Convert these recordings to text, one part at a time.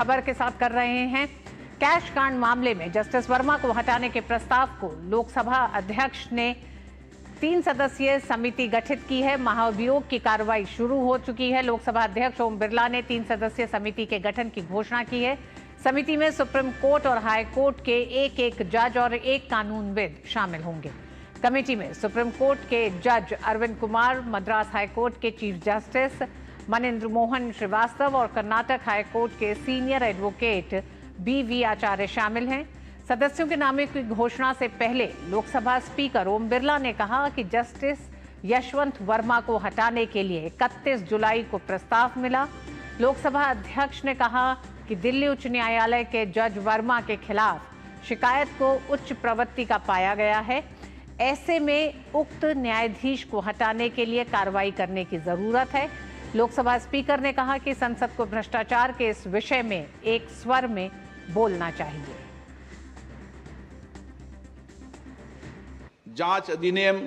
खबर के साथ कर रहे हैं। कैश कांड मामले में जस्टिस वर्मा को हटाने के प्रस्ताव को लोकसभा अध्यक्ष ने 3 सदस्यीय समिति गठित की है। महाभियोग की कार्रवाई शुरू हो चुकी है। लोकसभा अध्यक्ष ओम बिरला ने 3 सदस्यीय समिति के गठन की घोषणा की है। समिति में सुप्रीम कोर्ट और हाई कोर्ट के एक जज और एक कानूनविद शामिल होंगे। कमेटी में सुप्रीम कोर्ट के जज अरविंद कुमार, मद्रास हाई कोर्ट के चीफ जस्टिस मनिंद्र मोहन श्रीवास्तव और कर्नाटक हाई कोर्ट के सीनियर एडवोकेट BV आचार्य शामिल हैं। सदस्यों के नामों की घोषणा से पहले लोकसभा स्पीकर ओम बिरला ने कहा कि जस्टिस यशवंत वर्मा को हटाने के लिए 31 जुलाई को प्रस्ताव मिला। लोकसभा अध्यक्ष ने कहा कि दिल्ली उच्च न्यायालय के जज वर्मा के खिलाफ शिकायत को उच्च प्रवृत्ति का पाया गया है। ऐसे में उक्त न्यायाधीश को हटाने के लिए कार्रवाई करने की जरूरत है। लोकसभा स्पीकर ने कहा कि संसद को भ्रष्टाचार के इस विषय में एक स्वर में बोलना चाहिए। जांच अधिनियम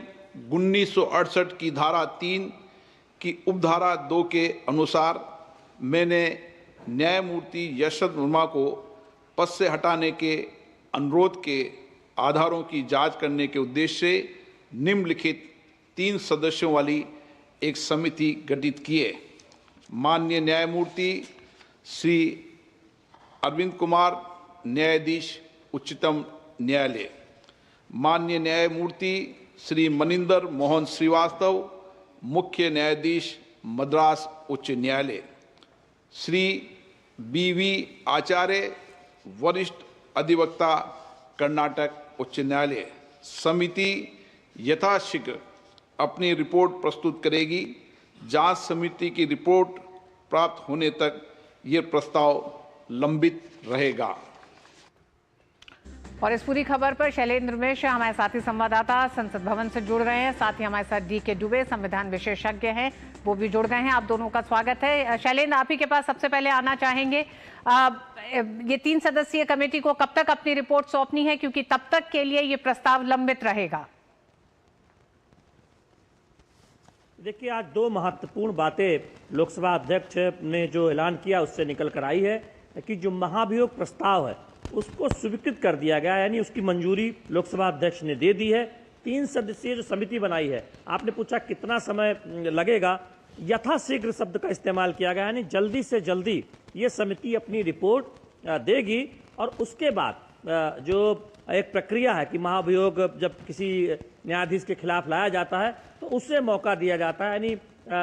1968 की धारा 3 की उपधारा 2 के अनुसार मैंने न्यायमूर्ति यशवंत वर्मा को पद से हटाने के अनुरोध के आधारों की जांच करने के उद्देश्य से निम्नलिखित 3 सदस्यों वाली एक समिति गठित किए। माननीय न्यायमूर्ति श्री अरविंद कुमार, न्यायाधीश उच्चतम न्यायालय, माननीय न्यायमूर्ति श्री मनिंदर मोहन श्रीवास्तव, मुख्य न्यायाधीश मद्रास उच्च न्यायालय, श्री BV आचार्य, वरिष्ठ अधिवक्ता कर्नाटक उच्च न्यायालय। समिति यथाशीघ्र अपनी रिपोर्ट प्रस्तुत करेगी। जांच समिति की रिपोर्ट प्राप्त होने तक ये प्रस्ताव लंबित रहेगा। और इस पूरी खबर पर शैलेंद्र मिश्र हमारे साथी संवाददाता संसद भवन से जुड़ रहे हैं। साथ ही हमारे साथ DK दुबे संविधान विशेषज्ञ हैं, वो भी जुड़ गए हैं। आप दोनों का स्वागत है। शैलेंद्र, आप ही के पास सबसे पहले आना चाहेंगे, ये 3 सदस्यीय कमेटी को कब तक अपनी रिपोर्ट सौंपनी है, क्योंकि तब तक के लिए ये प्रस्ताव लंबित रहेगा? देखिए, आज 2 महत्वपूर्ण बातें लोकसभा अध्यक्ष ने जो ऐलान किया उससे निकल कर आई है कि जो महाभियोग प्रस्ताव है उसको स्वीकृत कर दिया गया, यानी उसकी मंजूरी लोकसभा अध्यक्ष ने दे दी है। 3 सदस्यीय जो समिति बनाई है, आपने पूछा कितना समय लगेगा, यथाशीघ्र शब्द का इस्तेमाल किया गया, यानी जल्दी से जल्दी ये समिति अपनी रिपोर्ट देगी। और उसके बाद जो एक प्रक्रिया है कि महाभियोग जब किसी न्यायाधीश के खिलाफ लाया जाता है तो उसे मौका दिया जाता है, यानी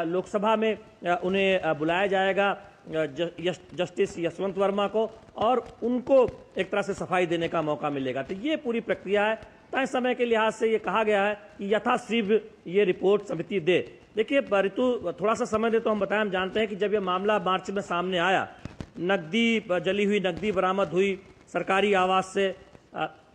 लोकसभा में उन्हें बुलाया जाएगा जस्टिस यशवंत वर्मा को, और उनको एक तरह से सफाई देने का मौका मिलेगा। तो ये पूरी प्रक्रिया है। तय समय के लिहाज से ये कहा गया है कि यथाशीघ्र ये रिपोर्ट समिति दे। देखिए ऋतु, थोड़ा सा समय दे तो हम बताएं, हम जानते हैं कि जब ये मामला मार्च में सामने आया, नकदी, जली हुई नकदी बरामद हुई सरकारी आवास से।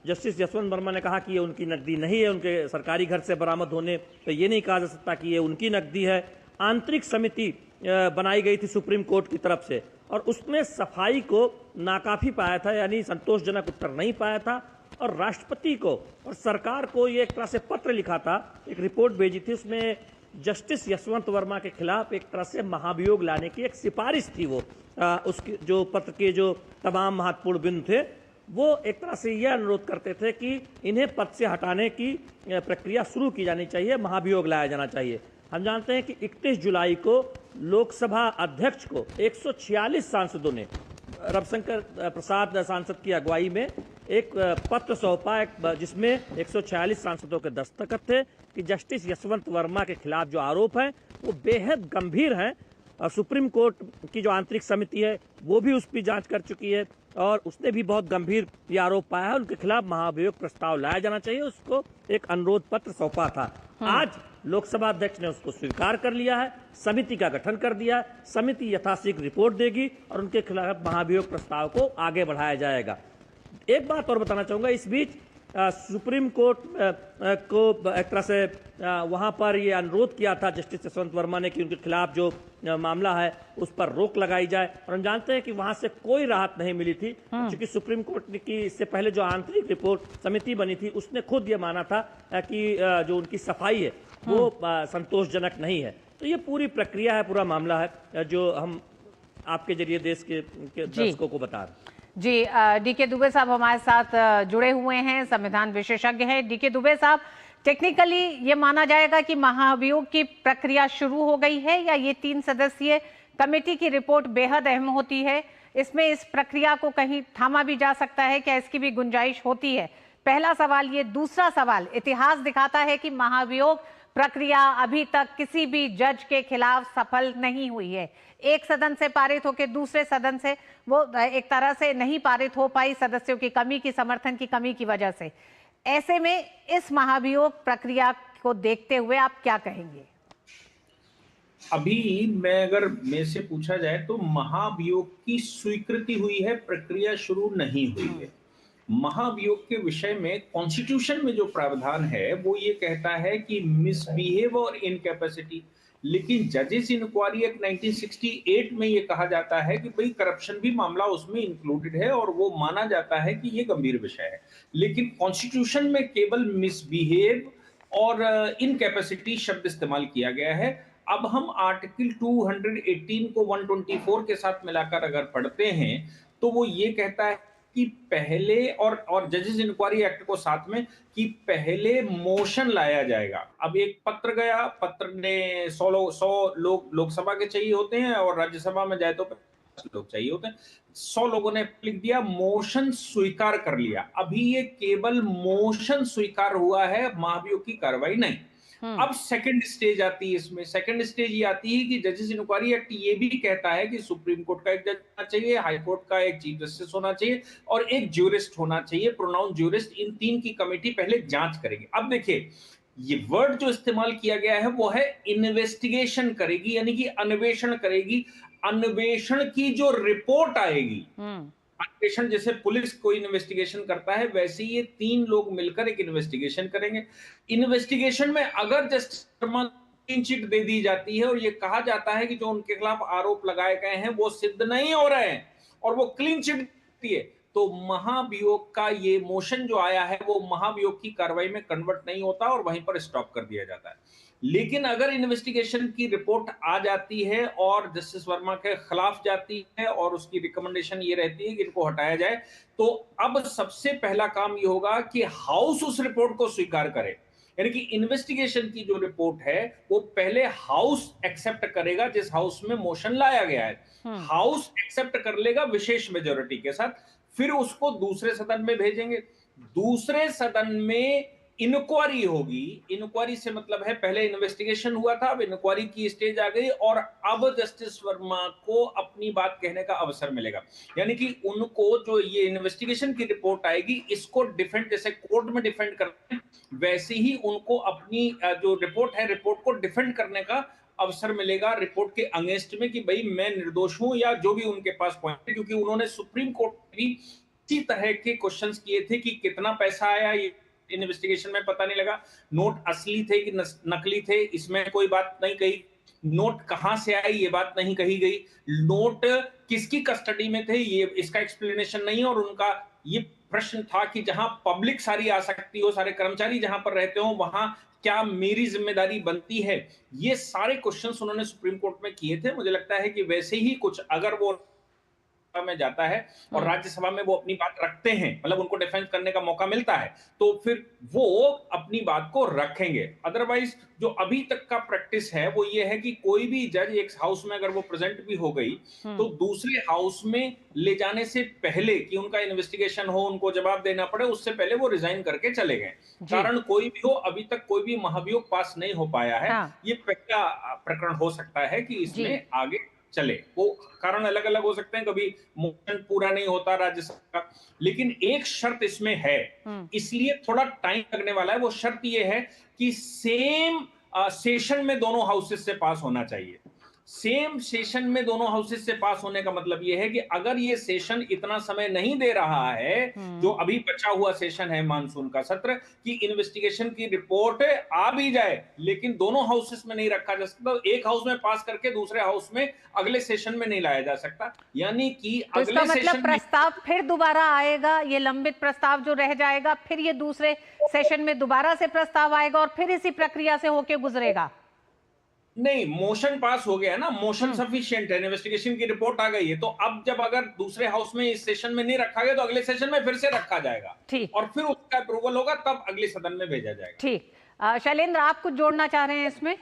जस्टिस यशवंत वर्मा ने कहा कि ये उनकी नकदी नहीं है, उनके सरकारी घर से बरामद होने तो ये नहीं कहा जा सकता कि ये उनकी नकदी है। आंतरिक समिति बनाई गई थी सुप्रीम कोर्ट की तरफ से, और उसने सफाई को नाकाफी पाया था, यानी संतोषजनक उत्तर नहीं पाया था, और राष्ट्रपति को और सरकार को ये एक तरह से पत्र लिखा था, एक रिपोर्ट भेजी थी। उसमें जस्टिस यशवंत वर्मा के खिलाफ एक तरह से महाभियोग लाने की एक सिफारिश थी। वो उसके जो पत्र के जो तमाम महत्वपूर्ण बिंदु थे, वो एक तरह से यह अनुरोध करते थे कि इन्हें पद से हटाने की प्रक्रिया शुरू की जानी चाहिए, महाभियोग लाया जाना चाहिए। हम जानते हैं कि 31 जुलाई को लोकसभा अध्यक्ष को 146 सांसदों ने रविशंकर प्रसाद सांसद की अगुवाई में एक पत्र सौंपा, जिसमें 146 सांसदों के दस्तखत थे कि जस्टिस यशवंत वर्मा के खिलाफ जो आरोप हैं वो बेहद गंभीर हैं। सुप्रीम कोर्ट की जो आंतरिक समिति है वो भी उस पर जांच कर चुकी है, और उसने भी बहुत गंभीर ये आरोप पाया है। उनके खिलाफ महाभियोग प्रस्ताव लाया जाना चाहिए, उसको एक अनुरोध पत्र सौंपा था। आज लोकसभा अध्यक्ष ने उसको स्वीकार कर लिया है, समिति का गठन कर दिया है। समिति यथाशीघ्र रिपोर्ट देगी और उनके खिलाफ महाभियोग प्रस्ताव को आगे बढ़ाया जाएगा। एक बात और बताना चाहूंगा, इस बीच सुप्रीम कोर्ट को एक तरह से वहां पर ये अनुरोध किया था जस्टिस यशवंत वर्मा ने कि उनके खिलाफ जो मामला है उस पर रोक लगाई जाए, और हम जानते हैं कि वहां से कोई राहत नहीं मिली थी, क्योंकि सुप्रीम कोर्ट की इससे पहले जो आंतरिक रिपोर्ट समिति बनी थी उसने खुद ये माना था कि जो उनकी सफाई है वो संतोषजनक नहीं है। तो ये पूरी प्रक्रिया है, पूरा मामला है जो हम आपके जरिए देश के दर्शकों को बता रहे हैं। जी, डीके दुबे साहब हमारे साथ जुड़े हुए हैं, संविधान विशेषज्ञ हैं। डीके दुबे साहब, टेक्निकली ये माना जाएगा कि महाभियोग की प्रक्रिया शुरू हो गई है, या ये 3 सदस्यीय कमेटी की रिपोर्ट बेहद अहम होती है, इसमें इस प्रक्रिया को कहीं थामा भी जा सकता है, क्या इसकी भी गुंजाइश होती है? पहला सवाल ये। दूसरा सवाल, इतिहास दिखाता है कि महाभियोग प्रक्रिया अभी तक किसी भी जज के खिलाफ सफल नहीं हुई है। एक सदन से पारित होकर दूसरे सदन से वो एक तरह से नहीं पारित हो पाई, सदस्यों की कमी की, समर्थन की कमी की वजह से। ऐसे में इस महाभियोग प्रक्रिया को देखते हुए आप क्या कहेंगे? अभी अगर मेरे से पूछा जाए तो महाभियोग की स्वीकृति हुई है, प्रक्रिया शुरू नहीं हुई है। महाभियोग के विषय में कॉन्स्टिट्यूशन में जो प्रावधान है वो ये कहता है कि मिसबिहेव और इनकैपेसिटी, लेकिन जजेस इंक्वायरी एक्ट 1968 में ये कहा जाता है कि भाई करप्शन भी मामला उसमें इंक्लूडेड है और वो माना जाता है कि ये गंभीर विषय है। लेकिन कॉन्स्टिट्यूशन में केवल मिसबिहेव और इनकैपेसिटी शब्द इस्तेमाल किया गया है। अब हम आर्टिकल 218 को 124 के साथ मिलाकर अगर पढ़ते हैं तो वो ये कहता है कि पहले और जजेस इंक्वायरी एक्ट को साथ में कि पहले मोशन लाया जाएगा। अब एक पत्र गया, पत्र ने 100 लोग लोकसभा के चाहिए होते हैं और राज्यसभा में जाए तो 50 लोग चाहिए होते हैं। 100 लोगों ने लिख दिया, मोशन स्वीकार कर लिया। अभी ये केवल मोशन स्वीकार हुआ है, महाभियोग की कार्रवाई नहीं। अब सेकंड स्टेज आती है इसमें। सेकंड स्टेज ये आती है कि जजेस इंक्वायरी एक्ट ये भी कहता है कि सुप्रीम कोर्ट का एक जज होना चाहिए, हाई कोर्ट का एक चीफ जस्टिस होना चाहिए और एक ज्यूरिस्ट होना चाहिए, प्रोनाउंस ज्यूरिस्ट। इन 3 की कमेटी पहले जांच करेगी। अब देखिए, ये वर्ड जो इस्तेमाल किया गया है वो है इन्वेस्टिगेशन करेगी, यानी कि अन्वेषण करेगी। अन्वेषण की जो रिपोर्ट आएगी, अन्वेषण जैसे पुलिस कोई इन्वेस्टिगेशन करता है वैसे ये 3 लोग मिलकर एक इन्वेस्टिगेशन करेंगे। इन्वेस्टिगेशन में अगर जस्टिस वर्मा क्लीन चिट दे दी जाती है और ये कहा जाता है कि जो उनके खिलाफ आरोप लगाए गए हैं वो सिद्ध नहीं हो रहे हैं और वो क्लीन चिट देती है, तो महाभियोग का ये मोशन जो आया है वो महाभियोग की कार्रवाई में कन्वर्ट नहीं होता और वहीं पर स्टॉप कर दिया जाता है। लेकिन अगर इन्वेस्टिगेशन की रिपोर्ट आ जाती है और जस्टिस वर्मा के खिलाफ जाती है और उसकी रिकमेंडेशन ये रहती है कि इनको हटाया जाए, तो अब सबसे पहला काम ये होगा कि हाउस उस रिपोर्ट को स्वीकार करे। यानी कि इन्वेस्टिगेशन की जो रिपोर्ट है वो पहले हाउस एक्सेप्ट करेगा, जिस हाउस में मोशन लाया गया है। हाउस एक्सेप्ट कर लेगा विशेष मेजॉरिटी के साथ, फिर उसको दूसरे सदन में भेजेंगे। दूसरे सदन में इंक्वायरी होगी। इंक्वायरी से मतलब है पहले इन्वेस्टिगेशन हुआ था, अब इंक्वायरी की स्टेज आ गई और अब जस्टिस वर्मा को अपनी बात कहने का अवसर मिलेगा। यानी कि उनको जो ये इन्वेस्टिगेशन की रिपोर्ट आएगी, इसको डिफेंड, जैसे कोर्ट में डिफेंड करते हैं वैसे ही उनको अपनी जो रिपोर्ट है, रिपोर्ट को डिफेंड करने का अवसर मिलेगा रिपोर्ट के अगेंस्ट में कि भाई मैं निर्दोष हूं, या जो भी उनके पास पॉइंट है। क्योंकि उन्होंने सुप्रीम कोर्ट में भी इसी तरह के क्वेश्चंस किए थे कि कितना पैसा आया, ये इन्वेस्टिगेशन में पता नहीं लगा, नोट असली थे कि नकली थे, इसमें कोई बात नहीं कही, नोट कहां से आई ये बात नहीं कही गई, नोट किसकी कस्टडी में थे ये इसका एक्सप्लेनेशन नहीं। और उनका ये प्रश्न था कि जहां पब्लिक सारी आ सकती हो, सारे कर्मचारी जहां पर रहते हो, वहां क्या मेरी जिम्मेदारी बनती है। ये सारे क्वेश्चंस उन्होंने सुप्रीम कोर्ट में किए थे। मुझे लगता है कि वैसे ही कुछ अगर वो में जाता है और राज्यसभा में वो अपनी बात रखते हैं, मतलब उनको डिफेंस करने का मौका मिलता है, तो फिर वो अपनी बात को रखेंगे। अदरवाइज जो अभी तक का प्रैक्टिस है वो ये है कि कोई भी जज एक हाउस में अगर वो प्रेजेंट भी हो गई तो दूसरे हाउस में ले जाने से पहले कि उनका इन्वेस्टिगेशन हो, उनको जवाब देना पड़े, उससे पहले वो रिजाइन करके चले गए। कारण कोई भी हो, अभी तक कोई भी महाभियोग पास नहीं हो पाया है। ये पहला प्रकरण हो सकता है कि इसमें आगे चले। वो कारण अलग अलग हो सकते हैं, कभी मोशन पूरा नहीं होता राज्यसभा का, लेकिन एक शर्त इसमें है, इसलिए थोड़ा टाइम लगने वाला है। वो शर्त ये है कि सेम सेशन में दोनों हाउसेस से पास होना चाहिए। सेम सेशन में दोनों हाउसेस से पास होने का मतलब यह है कि अगर ये सेशन इतना समय नहीं दे रहा है, जो अभी बचा हुआ सेशन है मानसून का सत्र, कि इन्वेस्टिगेशन की रिपोर्ट आ भी जाए लेकिन दोनों हाउसेस में नहीं रखा जा सकता, एक हाउस में पास करके दूसरे हाउस में अगले सेशन में नहीं लाया जा सकता। यानी कि तो अगले मतलब सेशन प्रस्ताव फिर दोबारा आएगा, ये लंबित प्रस्ताव जो रह जाएगा फिर ये दूसरे सेशन में दोबारा से प्रस्ताव आएगा और फिर इसी प्रक्रिया से होके गुजरेगा। नहीं, मोशन पास हो गया ना, मोशन सफिशिएंट है, इन्वेस्टिगेशन की रिपोर्ट आ गई है, तो अब जब अगर दूसरे हाउस में इस सेशन में नहीं रखा गया तो अगले सेशन में फिर से रखा जाएगा, ठीक। और फिर उसका अप्रूवल होगा, तब अगले सदन में भेजा जाएगा। ठीक। शैलेंद्र, आप कुछ जोड़ना चाह रहे हैं इसमें?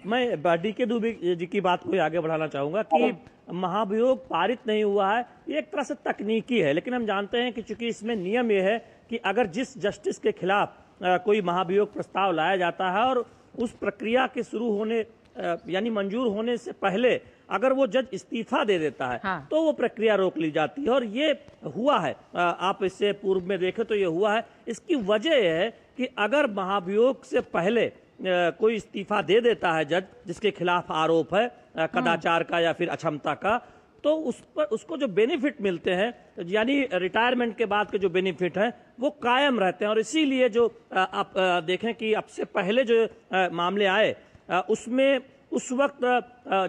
मैं डीके दुबे जी की बात को आगे बढ़ाना चाहूंगा कि महाभियोग पारित नहीं हुआ है, ये एक तरह से तकनीकी है, लेकिन हम जानते हैं कि चूंकि इसमें नियम ये है कि अगर जिस जस्टिस के खिलाफ कोई महाभियोग प्रस्ताव लाया जाता है और उस प्रक्रिया के शुरू होने यानी मंजूर होने से पहले अगर वो जज इस्तीफा दे देता है, हाँ। तो वो प्रक्रिया रोक ली जाती है, और ये हुआ है। आप इससे पूर्व में देखें तो ये हुआ है। इसकी वजह यह है कि अगर महाभियोग से पहले कोई इस्तीफा दे देता है जज जिसके खिलाफ आरोप है कदाचार का या फिर अक्षमता का, तो उस पर उसको जो बेनिफिट मिलते हैं, यानी रिटायरमेंट के बाद के जो बेनिफिट हैं, वो कायम रहते हैं। और इसीलिए जो आप देखें कि अब से पहले जो मामले आए उसमें उस वक्त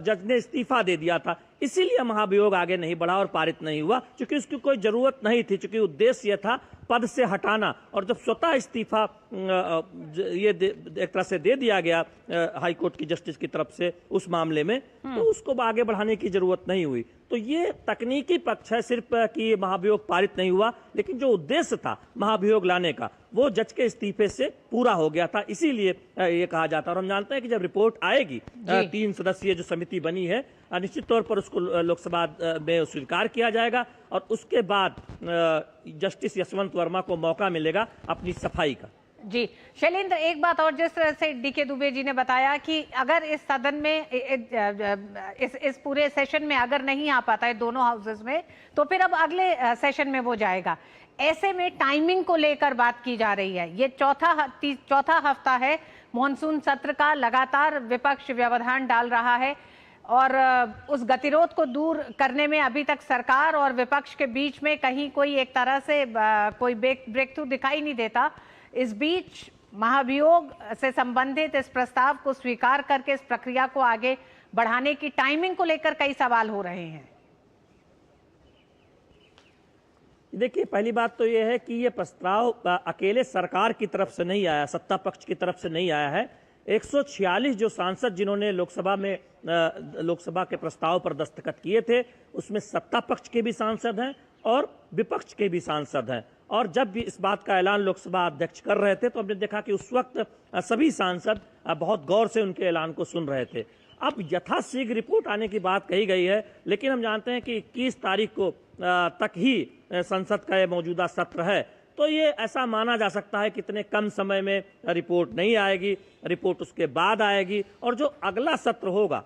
जज ने इस्तीफा दे दिया था, इसीलिए महाभियोग आगे नहीं बढ़ा और पारित नहीं हुआ, क्योंकि उसकी कोई जरूरत नहीं थी, क्योंकि उद्देश्य यह था पद से हटाना। और जब स्वतः इस्तीफा ये एक तरह से दे दिया गया हाई कोर्ट की जस्टिस की तरफ से उस मामले में, तो उसको आगे बढ़ाने की जरूरत नहीं हुई। तो ये तकनीकी पक्ष है सिर्फ कि महाभियोग पारित नहीं हुआ, लेकिन जो उद्देश्य था महाभियोग लाने का वो जज के इस्तीफे से पूरा हो गया था, इसीलिए ये कहा जाता है। और हम जानते हैं कि जब रिपोर्ट आएगी 3 सदस्यीय जो समिति बनी है, निश्चित तौर पर उसको लोकसभा में स्वीकार किया जाएगा और उसके बाद जस्टिस यशवंत वर्मा को मौका मिलेगा अपनी सफाई का। जी शैलेंद्र, एक बात और, जिस तरह से डीके दुबे जी ने बताया कि अगर इस सदन में इस पूरे सेशन में अगर नहीं आ पाता है दोनों हाउसेस में, तो फिर अब अगले सेशन में वो जाएगा। ऐसे में टाइमिंग को लेकर बात की जा रही है। ये चौथा हफ्ता है मॉनसून सत्र का, लगातार विपक्ष व्यवधान डाल रहा है और उस गतिरोध को दूर करने में अभी तक सरकार और विपक्ष के बीच में कहीं कोई एक तरह से कोई ब्रेक थ्रू दिखाई नहीं देता। इस बीच महाभियोग से संबंधित इस प्रस्ताव को स्वीकार करके इस प्रक्रिया को आगे बढ़ाने की टाइमिंग को लेकर कई सवाल हो रहे हैं। देखिए, पहली बात तो यह है कि ये प्रस्ताव अकेले सरकार की तरफ से नहीं आया, सत्ता पक्ष की तरफ से नहीं आया है। 146 जो सांसद जिन्होंने लोकसभा के प्रस्ताव पर दस्तखत किए थे, उसमें सत्ता पक्ष के भी सांसद हैं और विपक्ष के भी सांसद हैं। और जब भी इस बात का ऐलान लोकसभा अध्यक्ष कर रहे थे, तो हमने देखा कि उस वक्त सभी सांसद बहुत गौर से उनके ऐलान को सुन रहे थे। अब यथाशीघ्र रिपोर्ट आने की बात कही गई है, लेकिन हम जानते हैं कि 21 तारीख को तक ही संसद का ये मौजूदा सत्र है, तो ये ऐसा माना जा सकता है कि इतने कम समय में रिपोर्ट नहीं आएगी, रिपोर्ट उसके बाद आएगी। और जो अगला सत्र होगा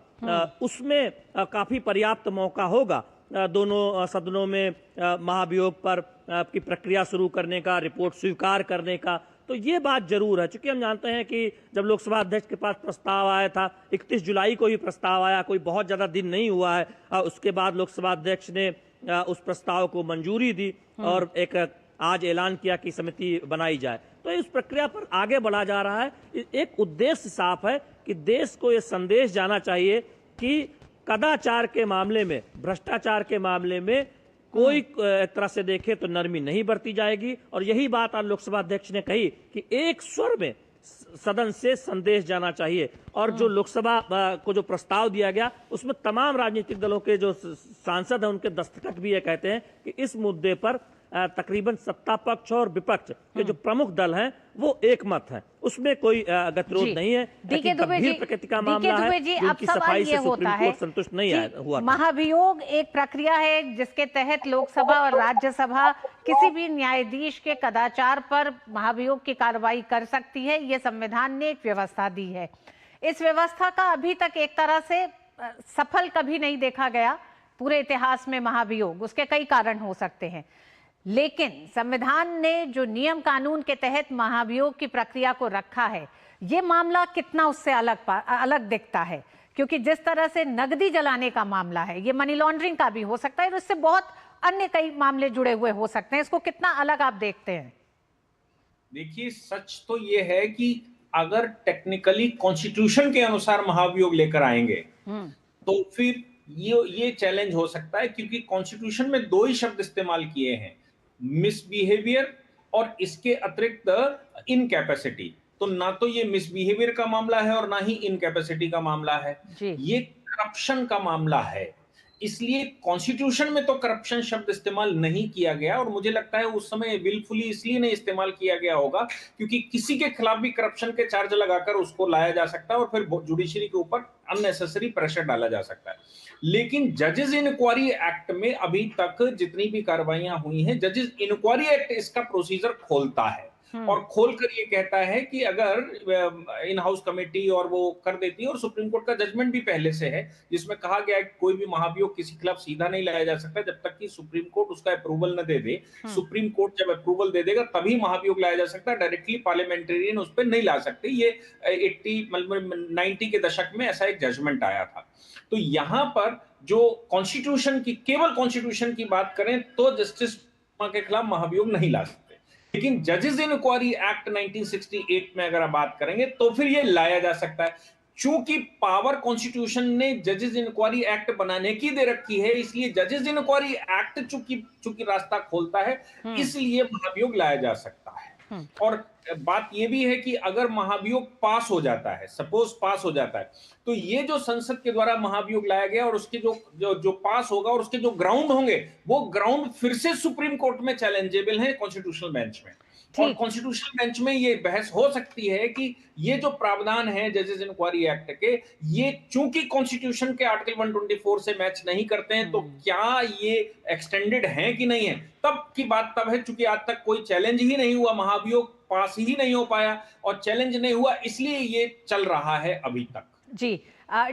उसमें काफी पर्याप्त मौका होगा दोनों सदनों में महाभियोग पर की प्रक्रिया शुरू करने का, रिपोर्ट स्वीकार करने का। तो ये बात जरूर है, क्योंकि हम जानते हैं कि जब लोकसभा अध्यक्ष के पास प्रस्ताव आया था, 31 जुलाई को ही प्रस्ताव आया, कोई बहुत ज़्यादा दिन नहीं हुआ है। उसके बाद लोकसभा अध्यक्ष ने उस प्रस्ताव को मंजूरी दी और एक आज ऐलान किया कि समिति बनाई जाए। तो इस प्रक्रिया पर आगे बढ़ा जा रहा है। एक उद्देश्य साफ है कि देश को ये संदेश जाना चाहिए कि कदाचार के मामले में, भ्रष्टाचार के मामले में कोई एक तरह से देखे तो नरमी नहीं बरती जाएगी। और यही बात आज लोकसभा अध्यक्ष ने कही कि एक स्वर में सदन से संदेश जाना चाहिए। और जो लोकसभा को जो प्रस्ताव दिया गया, उसमें तमाम राजनीतिक दलों के जो सांसद हैं उनके दस्तखत भी ये कहते हैं कि इस मुद्दे पर तकरीबन सत्ता पक्ष और विपक्ष के जो प्रमुख दल हैं वो एक मत है, उसमें कोई गतिरोध नहीं है। डीके दुबे जी, प्रकृति का मामला है, अब सवाल ये होता है, संतुष्ट नहीं हुआ। महाभियोग एक प्रक्रिया है जिसके तहत लोकसभा और राज्यसभा किसी भी न्यायाधीश के कदाचार पर महाभियोग की कार्रवाई कर सकती है। ये संविधान ने एक व्यवस्था दी है। इस व्यवस्था का अभी तक एक तरह से सफल कभी नहीं देखा गया पूरे इतिहास में महाभियोग। उसके कई कारण हो सकते हैं, लेकिन संविधान ने जो नियम कानून के तहत महाभियोग की प्रक्रिया को रखा है, ये मामला कितना उससे अलग दिखता है। क्योंकि जिस तरह से नकदी जलाने का मामला है, ये मनी लॉन्ड्रिंग का भी हो सकता है और इससे बहुत अन्य कई मामले जुड़े हुए हो सकते हैं। इसको कितना अलग आप देखते हैं? देखिए, सच तो ये है कि अगर टेक्निकली कॉन्स्टिट्यूशन के अनुसार महाभियोग लेकर आएंगे तो फिर ये चैलेंज हो सकता है, क्योंकि कॉन्स्टिट्यूशन में 2 ही शब्द इस्तेमाल किए हैं, मिसबिहेवियर और इसके अतिरिक्त इनकैपेसिटी। तो ना तो ये मिसबिहेवियर का मामला है और ना ही इनकैपेसिटी का मामला है, जी। ये करप्शन का मामला है। इसलिए कॉन्स्टिट्यूशन में तो करप्शन शब्द इस्तेमाल नहीं किया गया, और मुझे लगता है उस समय विलफुली इसलिए नहीं इस्तेमाल किया गया होगा क्योंकि किसी के खिलाफ भी करप्शन के चार्ज लगाकर उसको लाया जा सकता है और फिर जुडिशरी के ऊपर अननेसेसरी प्रेशर डाला जा सकता है। लेकिन जजेस इंक्वायरी एक्ट में अभी तक जितनी भी कार्रवाइयां हुई हैं, जजेस इंक्वायरी एक्ट इसका प्रोसीजर खोलता है और खोलकर ये कहता है कि अगर इन हाउस कमेटी और वो कर देती है, और सुप्रीम कोर्ट का जजमेंट भी पहले से है जिसमें कहा गया है कि कोई भी महाभियोग किसी के खिलाफ सीधा नहीं लाया जा सकता जब तक कि सुप्रीम कोर्ट उसका अप्रूवल न दे दे। सुप्रीम कोर्ट जब अप्रूवल दे देगा तभी महाभियोग लाया जा सकता है, डायरेक्टली पार्लियामेंटेरियन उस पर नहीं ला सकते। ये 90 के दशक में ऐसा एक जजमेंट आया था। तो यहां पर जो कॉन्स्टिट्यूशन की, केवल कॉन्स्टिट्यूशन की बात करें तो जस्टिस के खिलाफ महाभियोग नहीं ला सकते, लेकिन जजेस इंक्वायरी एक्ट 1968 में अगर आप बात करेंगे तो फिर ये लाया जा सकता है। चूंकि पावर कॉन्स्टिट्यूशन ने जजेस इंक्वायरी एक्ट बनाने की दे रखी है, इसलिए जजेस इंक्वायरी एक्ट चूंकि रास्ता खोलता है, इसलिए महाभियोग लाया जा सकता है। और बात यह भी है कि अगर महाभियोग पास हो जाता है, सपोज पास हो जाता है, तो ये जो संसद के द्वारा महाभियोग लाया गया और उसके जो पास होगा और उसके जो ग्राउंड होंगे, वो ग्राउंड फिर से सुप्रीम कोर्ट में चैलेंजेबल है कॉन्स्टिट्यूशनल बेंच में। और कॉन्स्टिट्यूशनल बेंच में ये बहस हो सकती है कि ये जो प्रावधान है जजेस इंक्वायरी एक्ट के, ये चूंकि कॉन्स्टिट्यूशन के आर्टिकल 124 से मैच नहीं करते हैं, तो क्या ये एक्सटेंडेड हैं कि नहीं है। तब की बात तब है, चूंकि आज तक कोई चैलेंज ही नहीं हुआ, महाभियोग पास ही नहीं हो पाया और चैलेंज नहीं हुआ, इसलिए ये चल रहा है अभी तक। जी।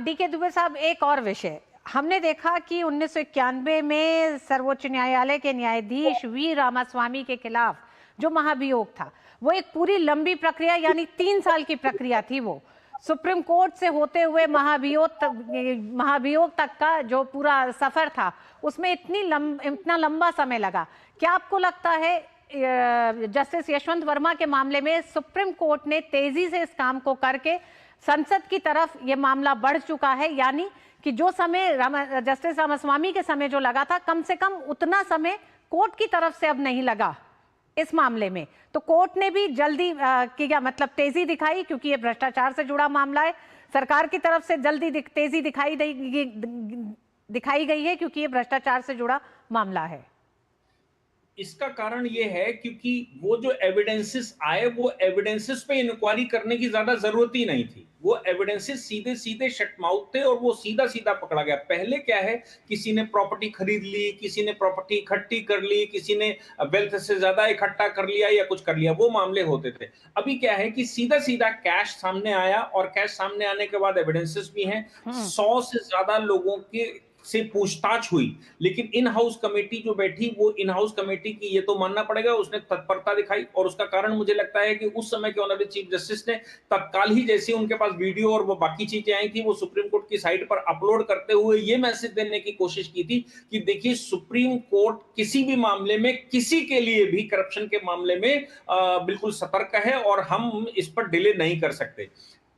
डीके दुबे साहब, एक और विषय हमने देखा कि 1991 में सर्वोच्च न्यायालय के न्यायाधीश वी रामास्वामी के खिलाफ जो महाभियोग था, वो एक पूरी लंबी प्रक्रिया, यानी 3 साल की प्रक्रिया थी। वो सुप्रीम कोर्ट से होते हुए महाभियोग तक का जो पूरा सफर था, उसमें इतना लंबा समय लगा। क्या आपको लगता है जस्टिस यशवंत वर्मा के मामले में सुप्रीम कोर्ट ने तेजी से इस काम को करके संसद की तरफ ये मामला बढ़ चुका है, यानी कि जो समय जस्टिस रामास्वामी के समय जो लगा था, कम से कम उतना समय कोर्ट की तरफ से अब नहीं लगा इस मामले में? तो कोर्ट ने भी जल्दी की क्या मतलब तेजी दिखाई, क्योंकि ये भ्रष्टाचार से जुड़ा मामला है। सरकार की तरफ से जल्दी तेजी दिखाई गई है क्योंकि ये भ्रष्टाचार से जुड़ा मामला है। इसका कारण ये है क्योंकि वो जो एविडेंसेस आए, वो एविडेंसेस पे इंक्वायरी करने की ज्यादा जरूरत ही नहीं थी। वो एविडेंसेस सीधे सीधे शटमाउथ थे और वो सीधा सीधा पकड़ा गया। पहले क्या है, किसी ने प्रॉपर्टी खरीद ली, किसी ने प्रॉपर्टी इकट्ठी कर ली, किसी ने वेल्थ से ज्यादा इकट्ठा कर लिया या कुछ कर लिया, वो मामले होते थे। अभी क्या है कि सीधा सीधा कैश सामने आया, और कैश सामने आने के बाद एविडेंसेस भी हैं। 100 से ज्यादा लोगों के से पूछताछ हुई, लेकिन इन हाउस कमेटी जो बैठी, वो इन हाउस कमेटी की, ये तो मानना पड़ेगा, उसने तत्परता दिखाई। और उसका कारण मुझे लगता है कि उस समय के ऑनरेबल चीफ जस्टिस ने तत्काल ही, जैसे उनके पास वीडियो और वो बाकी चीजें आई थी, वो सुप्रीम कोर्ट की साइट पर अपलोड करते हुए ये मैसेज देने की कोशिश की थी कि देखिए, सुप्रीम कोर्ट किसी भी मामले में, किसी के लिए भी करप्शन के मामले में बिल्कुल सतर्क है और हम इस पर डिले नहीं कर सकते।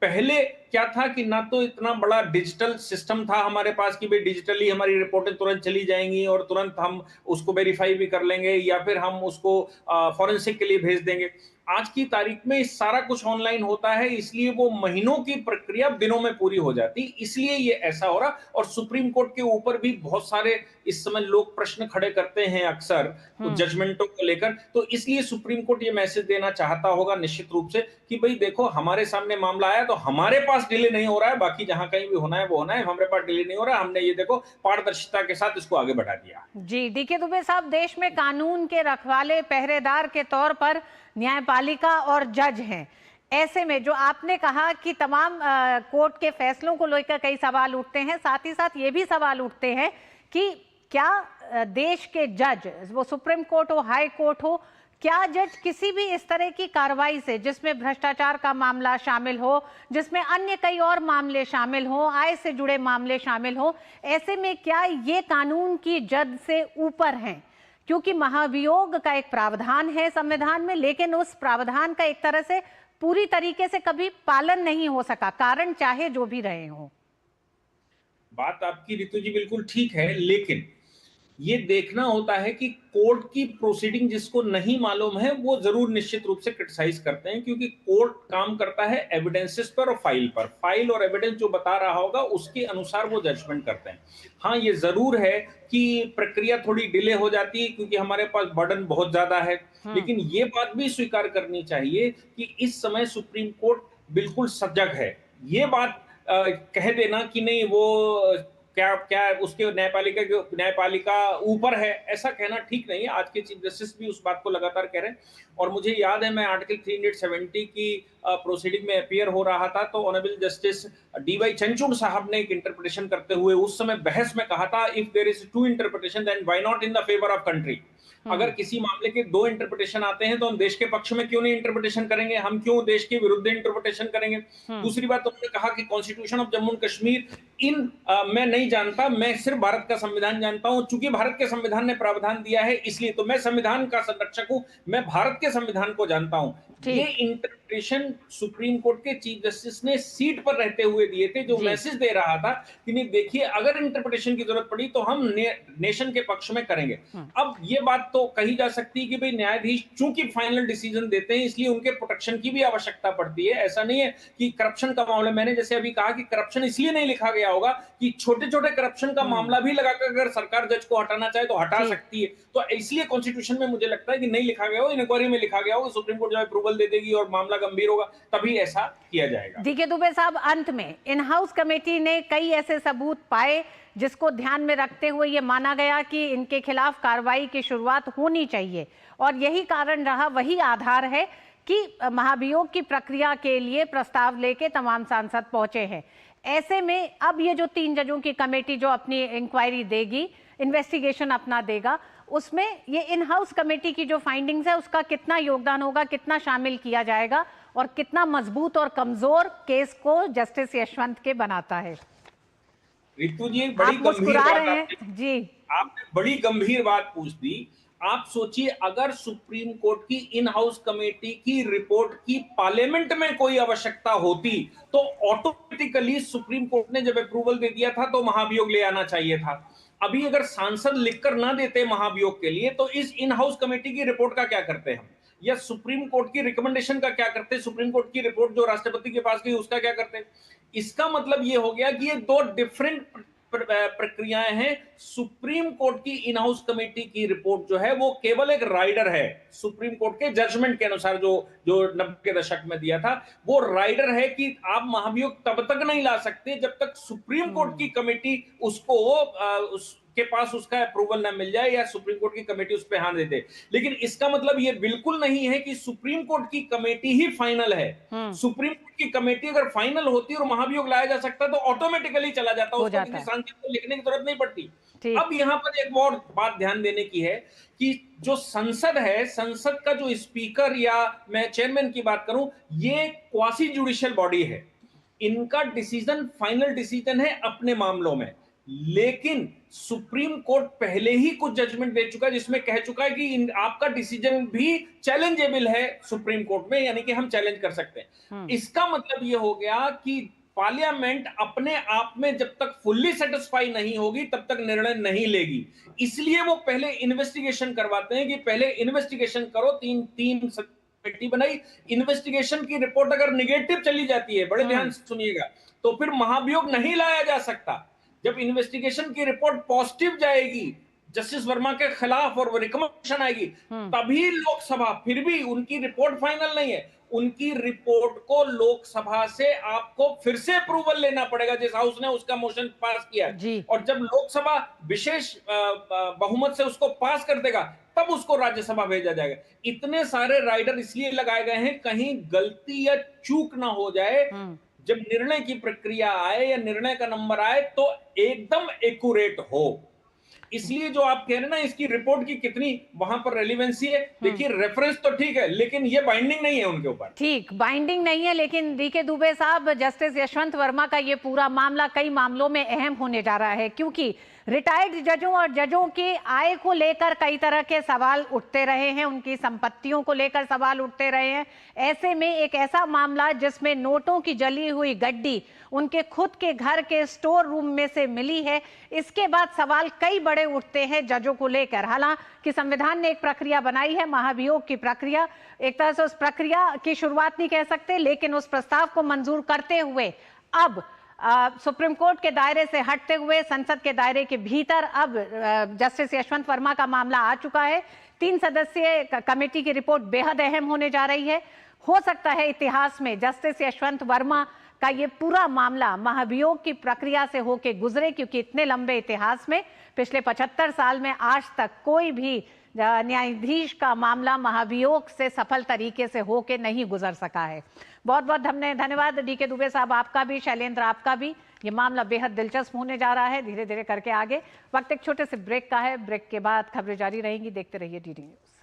पहले क्या था कि ना तो इतना बड़ा डिजिटल सिस्टम था हमारे पास कि भाई डिजिटली हमारी रिपोर्टें तुरंत चली जाएंगी और तुरंत हम उसको वेरीफाई भी कर लेंगे या फिर हम उसको फॉरेंसिक के लिए भेज देंगे। आज की तारीख में सारा कुछ ऑनलाइन होता है, इसलिए वो महीनों की प्रक्रिया दिनों में पूरी हो जाती, इसलिए ये ऐसा हो रहा। और सुप्रीम कोर्ट के ऊपर भी बहुत सारे इस समय लोग प्रश्न खड़े करते हैं अक्सर जजमेंटों को लेकर, तो इसलिए सुप्रीम कोर्ट ये मैसेज देना चाहता होगा निश्चित रूप से कि भाई देखो, हमारे सामने मामला आया तो हमारे पास डिले नहीं हो रहा है, बाकी जहां कहीं भी होना है वो होना है, हमारे पास डिले नहीं हो रहा है, हमने ये देखो पारदर्शिता के साथ इसको आगे बढ़ा दिया। जी। डीके दुबे साहब, देश में कानून के रखवाले, पहरेदार के तौर पर न्यायपालिका और जज हैं। ऐसे में जो आपने कहा कि तमाम कोर्ट के फैसलों को लेकर कई सवाल उठते हैं, साथ ही साथ ये भी सवाल उठते हैं कि क्या देश के जज, वो सुप्रीम कोर्ट हो, हाई कोर्ट हो, क्या जज किसी भी इस तरह की कार्रवाई से, जिसमें भ्रष्टाचार का मामला शामिल हो, जिसमें अन्य कई और मामले शामिल हो, आय से जुड़े मामले शामिल हो, ऐसे में क्या ये कानून की जद से ऊपर हैं? क्योंकि महाभियोग का एक प्रावधान है संविधान में, लेकिन उस प्रावधान का एक तरह से पूरी तरीके से कभी पालन नहीं हो सका, कारण चाहे जो भी रहे हो। बात आपकी ऋतु जी बिल्कुल ठीक है, लेकिन ये देखना होता है कि कोर्ट की प्रोसीडिंग जिसको नहीं मालूम है वो जरूर निश्चित रूप से क्रिटिसाइज करते हैं, क्योंकि कोर्ट काम करता है एविडेंसेस पर और फाइल और एविडेंस जो बता रहा होगा उसके अनुसार वो जजमेंट करते हैं। हाँ, ये जरूर है कि प्रक्रिया थोड़ी डिले हो जाती है क्योंकि हमारे पास बर्डन बहुत ज्यादा है, लेकिन ये बात भी स्वीकार करनी चाहिए कि इस समय सुप्रीम कोर्ट बिल्कुल सजग है। ये बात कह देना कि नहीं वो क्या क्या उसके न्यायपालिका ऊपर है, ऐसा कहना ठीक नहीं है। आज के चीफ जस्टिस भी उस बात को लगातार कह रहे हैं। और मुझे याद है, मैं आर्टिकल 370 की प्रोसीडिंग में अपीयर हो रहा था, तो ऑनरेबल जस्टिस डीवाई चंद्रचूड़ साहब ने एक इंटरप्रिटेशन करते हुए उस समय बहस में कहा था, if there is two interpretation then why not in the favour of country. अगर किसी मामले के दो इंटरप्रिटेशन आते हैं तो हम देश के पक्ष में क्यों नहीं इंटरप्रिटेशन करेंगे, हम क्यों देश के विरुद्ध इंटरप्रिटेशन करेंगे। दूसरी बात, उन्होंने कहा कि constitution of Jammu and Kashmir मैं नहीं जानता, मैं सिर्फ भारत का संविधान जानता हूं। चूंकि भारत के संविधान ने प्रावधान दिया है इसलिए तो मैं संविधान का संरक्षक हूं, मैं भारत के संविधान को जानता हूं। ये इंटरप्रिटेशन सुप्रीम कोर्ट के चीफ जस्टिस ने सीट पर रहते हुए दिए थे, जो मैसेज दे रहा था कि नहीं देखिए, अगर इंटरप्रिटेशन की जरूरत पड़ी तो हम नेशन के पक्ष में करेंगे। अब ये बात तो कही जा सकती है कि भाई न्यायाधीश चूंकि फाइनल डिसीजन देते हैं इसलिए उनके प्रोटेक्शन की भी आवश्यकता पड़ती है। ऐसा नहीं है कि करप्शन का मामला, मैंने जैसे अभी कहा कि करप्शन इसलिए नहीं लिखा गया होगा कि छोटे छोटे करप्शन का मामला भी लगाकर अगर सरकार जज को हटाना चाहे तो हटा सकती है, तो इसलिए कॉन्स्टिट्यूशन में मुझे लगता है कि नहीं लिखा गया हो, इंक्वायरी में लिखा गया हो, सुप्रीम कोर्ट जब अप्रूवल दे देगी और मामला गंभीर होगा तभी ऐसा किया जाएगा। डीके दुबे साहब, अंत में इन हाउस कमेटी ने कई ऐसे सबूत पाए जिसको ध्यान में रखते हुए ये माना गया कि इनके खिलाफ कार्रवाई की शुरुआत होनी चाहिए, और यही कारण रहा, वही आधार है कि महाभियोग की प्रक्रिया के लिए प्रस्ताव लेके तमाम सांसद पहुंचे हैं। ऐसे में अब ये जो 3 जजों की कमेटी जो अपनी इंक्वायरी देगी, इन्वेस्टिगेशन अपना देगा, उसमें ये इन हाउस कमेटी की जो फाइंडिंग्स है उसका कितना योगदान होगा, कितना शामिल किया जाएगा और कितना मजबूत और कमजोर केस को जस्टिस यशवंत के बनाता है। रितु जी, बड़ी गंभीर बात आपने बड़ी गंभीर बात पूछ दी। आप सोचिए, अगर सुप्रीम कोर्ट की इन हाउस कमेटी की रिपोर्ट की पार्लियामेंट में कोई आवश्यकता होती तो ऑटोमेटिकली सुप्रीम कोर्ट ने जब अप्रूवल दे दिया था तो महाभियोग ले आना चाहिए था। अभी अगर सांसद लिखकर ना देते महाभियोग के लिए तो इस इन हाउस कमेटी की रिपोर्ट का क्या करते हम, या सुप्रीम कोर्ट की रिकमेंडेशन का क्या करते, सुप्रीम कोर्ट की रिपोर्ट जो राष्ट्रपति के पास गई उसका क्या करते। इसका मतलब ये हो गया कि ये दो डिफरेंट प्रक्रियाएं हैं। सुप्रीम कोर्ट की इन हाउस कमेटी की रिपोर्ट जो है वो केवल एक राइडर है, सुप्रीम कोर्ट के जजमेंट के अनुसार जो 90 के दशक में दिया था वो राइडर है कि आप महाभियोग तब तक नहीं ला सकते जब तक सुप्रीम कोर्ट की कमेटी उसको के पास उसका अप्रूवल ना मिल जाए या सुप्रीम कोर्ट की कमेटी उस पर हाँ दे दे। लेकिन इसका मतलब ये बिल्कुल नहीं है कि सुप्रीम कोर्ट की कमेटी ही फाइनल है। सुप्रीम कोर्ट की कमेटी अगर फाइनल होती और महाभियोग लाया जा सकता तो ऑटोमेटिकली चला जाता, उसको किसी सांसद को लिखने की जरूरत नहीं पड़ती। अब यहाँ पर एक और बात ध्यान देने की है कि जो संसद है, संसद का जो स्पीकर या मैं चेयरमैन की बात करूं, ये क्वासी जुडिशियल बॉडी है। इनका डिसीजन फाइनल डिसीजन है अपने मामलों में, लेकिन सुप्रीम कोर्ट पहले ही कुछ जजमेंट दे चुका है जिसमें कह चुका है कि आपका डिसीजन भी चैलेंजेबल है सुप्रीम कोर्ट में, यानी कि हम चैलेंज कर सकते हैं। इसका मतलब यह हो गया कि पार्लियामेंट अपने आप में जब तक फुल्ली सेटिस्फाई नहीं होगी तब तक निर्णय नहीं लेगी। इसलिए वो पहले इन्वेस्टिगेशन करवाते हैं कि पहले इन्वेस्टिगेशन करो। तीन कमेटी बनाई, इन्वेस्टिगेशन की रिपोर्ट अगर निगेटिव चली जाती है, बड़े ध्यान से सुनिएगा, तो फिर महाभियोग नहीं लाया जा सकता। जब इन्वेस्टिगेशन की रिपोर्ट पॉजिटिव जाएगी जस्टिस वर्मा के खिलाफ और वो रिकमेंडेशन आएगी, तभी लोकसभा, फिर भी उनकी रिपोर्ट फाइनल नहीं है, उनकी रिपोर्ट को लोकसभा से आपको फिर से अप्रूवल लेना पड़ेगा जिस हाउस ने उसका मोशन पास किया, और जब लोकसभा विशेष बहुमत से उसको पास कर देगा तब उसको राज्यसभा भेजा जाएगा। इतने सारे राइडर इसलिए लगाए गए हैं कहीं गलती या चूक ना हो जाए, जब निर्णय की प्रक्रिया आए या निर्णय का नंबर आए तो एकदम एक्यूरेट हो। इसलिए जो आप कह रहे हैं ना इसकी रिपोर्ट की कितनी वहां पर रेलिवेंसी है, देखिए रेफरेंस तो ठीक है लेकिन ये बाइंडिंग नहीं है उनके ऊपर। ठीक, बाइंडिंग नहीं है, लेकिन डीके दुबे साहब, जस्टिस यशवंत वर्मा का ये पूरा मामला कई मामलों में अहम होने जा रहा है, क्योंकि रिटायर्ड जजों और जजों की आय को लेकर कई तरह के सवाल उठते रहे हैं, उनकी संपत्तियों को लेकर सवाल उठते रहे हैं। ऐसे में एक ऐसा मामला जिसमें नोटों की जली हुई गड्डी उनके खुद के घर के स्टोर रूम में से मिली है, इसके बाद सवाल कई बड़े उठते हैं जजों को लेकर। हालांकि संविधान ने एक प्रक्रिया बनाई है, महाभियोग की प्रक्रिया, एक तरह से उस प्रक्रिया की शुरुआत नहीं कह सकते, लेकिन उस प्रस्ताव को मंजूर करते हुए अब सुप्रीम कोर्ट के दायरे से हटते हुए संसद के दायरे के भीतर अब जस्टिस यशवंत वर्मा का मामला आ चुका है। 3 सदस्यीय कमेटी की रिपोर्ट बेहद अहम होने जा रही है। हो सकता है इतिहास में जस्टिस यशवंत वर्मा का ये पूरा मामला महाभियोग की प्रक्रिया से होके गुजरे, क्योंकि इतने लंबे इतिहास में पिछले 75 साल में आज तक कोई भी न्यायाधीश का मामला महाभियोग से सफल तरीके से होके नहीं गुजर सका है। बहुत बहुत धन्यवाद डीके दुबे साहब, आपका भी, शैलेंद्र आपका भी। ये मामला बेहद दिलचस्प होने जा रहा है धीरे धीरे करके आगे। वक्त एक छोटे से ब्रेक का है, ब्रेक के बाद खबरें जारी रहेंगी। देखते रहिए डीडी न्यूज।